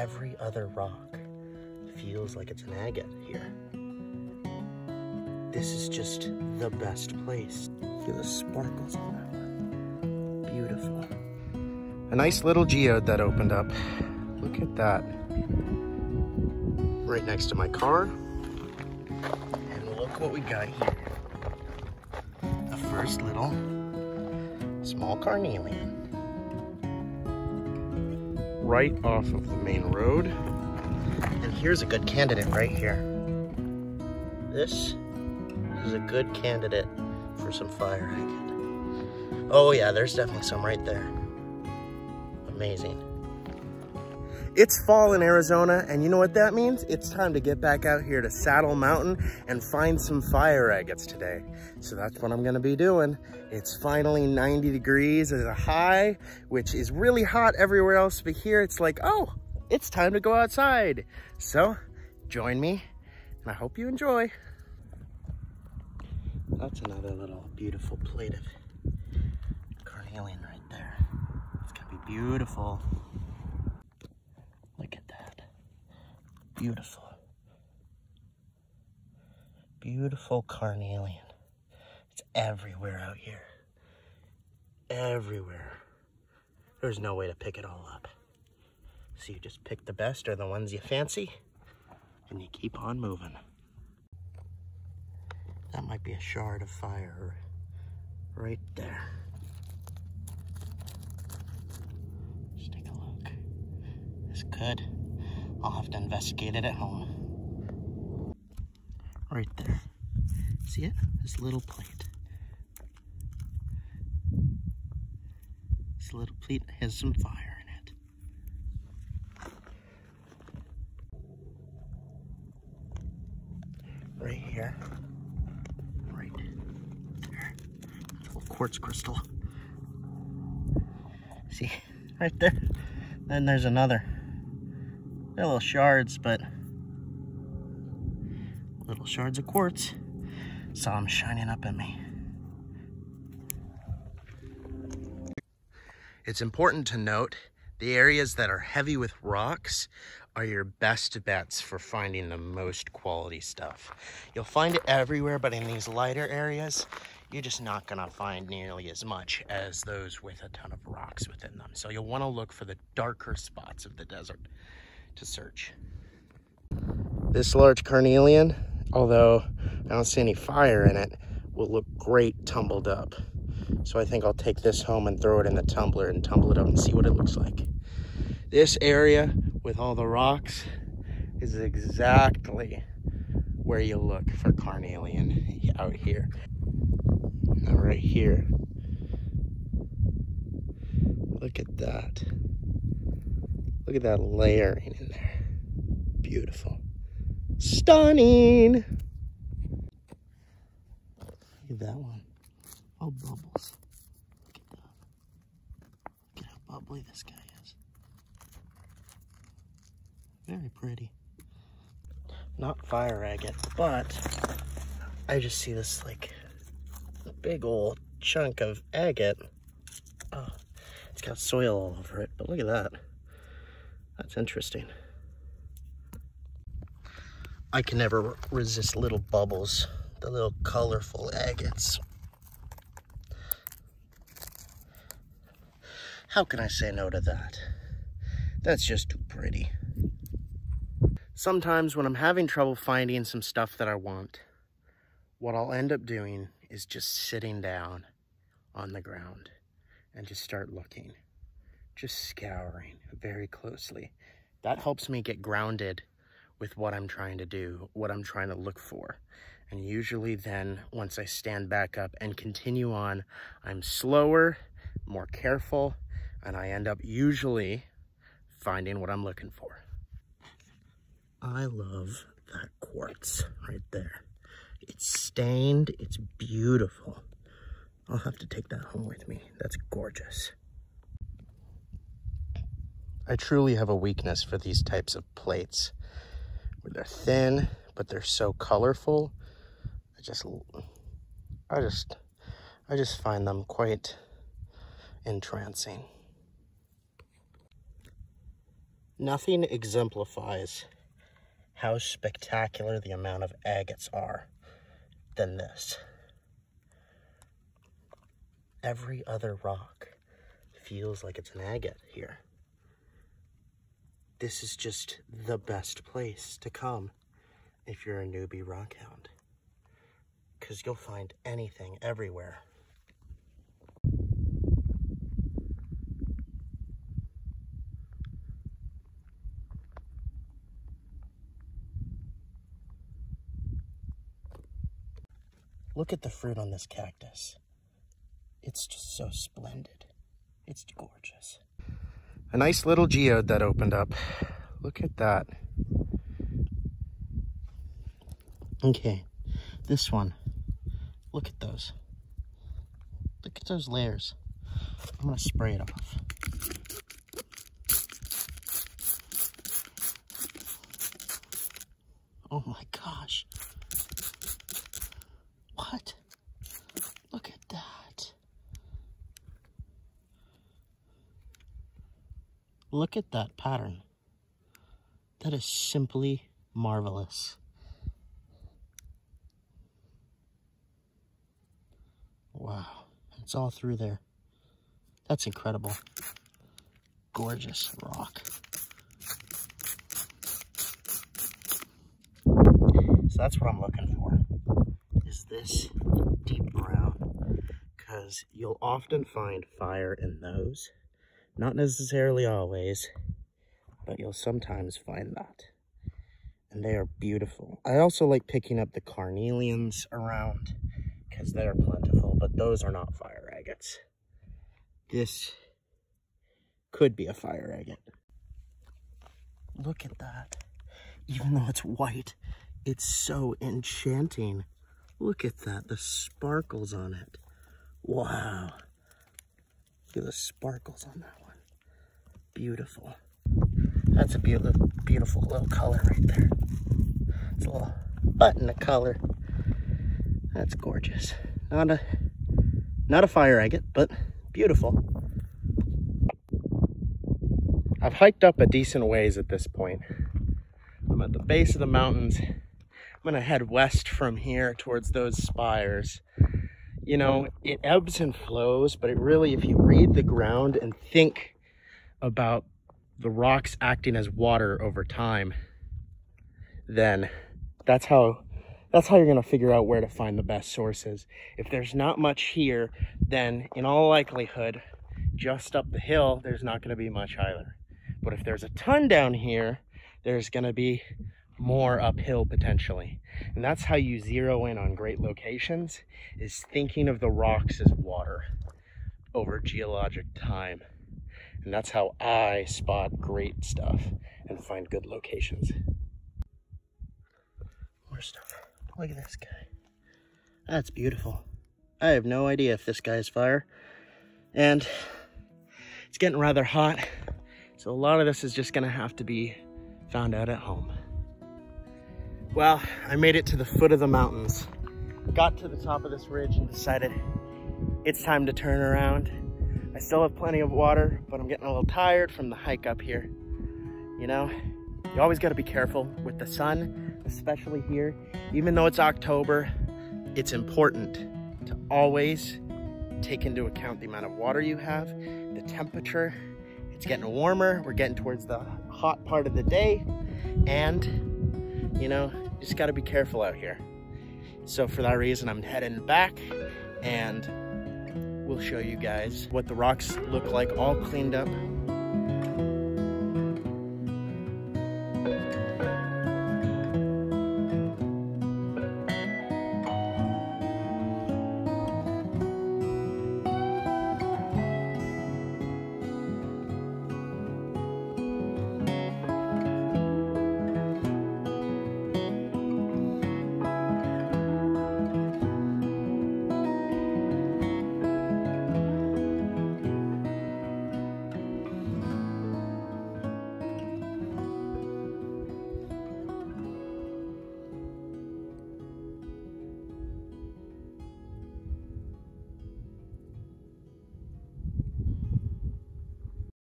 every other rock feels like it's an agate here. This is just the best place. Feel the sparkles on that one. Beautiful. A nice little geode that opened up. Look at that. Right next to my car. And look what we got here. The first little small carnelian. Right off of the main road. And here's a good candidate right here. This is a good candidate for some fire agate. Oh yeah, there's definitely some right there. Amazing. It's fall in Arizona, and you know what that means? It's time to get back out here to Saddle Mountain and find some fire agates today. So that's what I'm gonna be doing. It's finally 90 degrees as a high, which is really hot everywhere else, but here it's like, oh, it's time to go outside. So join me, and I hope you enjoy. That's another little beautiful plate of carnelian right there. It's gonna be beautiful. Look at that. Beautiful. Beautiful carnelian. It's everywhere out here. Everywhere. There's no way to pick it all up. So you just pick the best or the ones you fancy, and you keep on moving. That might be a shard of fire right there. Just take a look. This could. I'll have to investigate it at home. Right there. See it? This little plate. This little plate has some fire in it. Right here. Right there. It's a little quartz crystal. See? Right there. Then there's another. They're little shards, but little shards of quartz. Saw them shining up at me. It's important to note the areas that are heavy with rocks are your best bets for finding the most quality stuff. You'll find it everywhere, but in these lighter areas, you're just not gonna find nearly as much as those with a ton of rocks within them. So you'll wanna look for the darker spots of the desert to search. This large carnelian, although I don't see any fire in it, will look great tumbled up. So I think I'll take this home and throw it in the tumbler and tumble it up and see what it looks like. This area with all the rocks is exactly where you look for carnelian out here. Now right here, look at that. Look at that layering in there. Beautiful. Stunning. Look at that one. Oh, bubbles. Look at that. Look at how bubbly this guy is. Very pretty. Not fire agate, but I just see this like big old chunk of agate. Oh, it's got soil all over it, but look at that. That's interesting. I can never resist little bubbles, the little colorful agates. How can I say no to that? That's just too pretty. Sometimes when I'm having trouble finding some stuff that I want, what I'll end up doing is just sitting down on the ground and just start looking, just scouring very closely. That helps me get grounded with what I'm trying to do, what I'm trying to look for. And usually then, once I stand back up and continue on, I'm slower, more careful, and I end up usually finding what I'm looking for. I love that quartz right there. It's stained, it's beautiful. I'll have to take that home with me. That's gorgeous. I truly have a weakness for these types of plates. Where they're thin, but they're so colorful. I just find them quite entrancing. Nothing exemplifies how spectacular the amount of agates are than this. Every other rock feels like it's an agate here. This is just the best place to come if you're a newbie rockhound, because you'll find anything everywhere. Look at the fruit on this cactus. It's just so splendid. It's gorgeous. A nice little geode that opened up. Look at that. Okay, this one. Look at those. Look at those layers. I'm gonna spray it off. Oh my gosh. What? Look at that. Look at that pattern. That is simply marvelous. Wow, it's all through there. That's incredible. Gorgeous rock. So that's what I'm looking for, is this deep brown, because you'll often find fire in those. Not necessarily always, but you'll sometimes find that. And they are beautiful. I also like picking up the carnelians around, because they're plentiful, but those are not fire agates. This could be a fire agate. Look at that. Even though it's white, it's so enchanting. Look at that, the sparkles on it. Wow. Look at the sparkles on that one. Beautiful. That's a beautiful little color right there. It's a little button of color. That's gorgeous. Not a fire agate, but beautiful. I've hiked up a decent ways at this point. I'm at the base of the mountains. I'm gonna head west from here towards those spires. You know, it ebbs and flows, but it really, if you read the ground and think about the rocks acting as water over time, then that's how you're gonna figure out where to find the best sources. If there's not much here, then in all likelihood, just up the hill, there's not gonna be much either. But if there's a ton down here, there's gonna be more uphill potentially. And that's how you zero in on great locations, is thinking of the rocks as water over geologic time. And that's how I spot great stuff and find good locations. More stuff. Look at this guy. That's beautiful. I have no idea if this guy is fire. And it's getting rather hot. So a lot of this is just gonna have to be found out at home. Well, I made it to the foot of the mountains. Got to the top of this ridge and decided it's time to turn around. I still have plenty of water, but I'm getting a little tired from the hike up here. You know, you always gotta be careful with the sun, especially here. Even though it's October, it's important to always take into account the amount of water you have, the temperature. It's getting warmer, we're getting towards the hot part of the day, and you know, you just gotta be careful out here. So for that reason, I'm heading back, and we'll show you guys what the rocks look like all cleaned up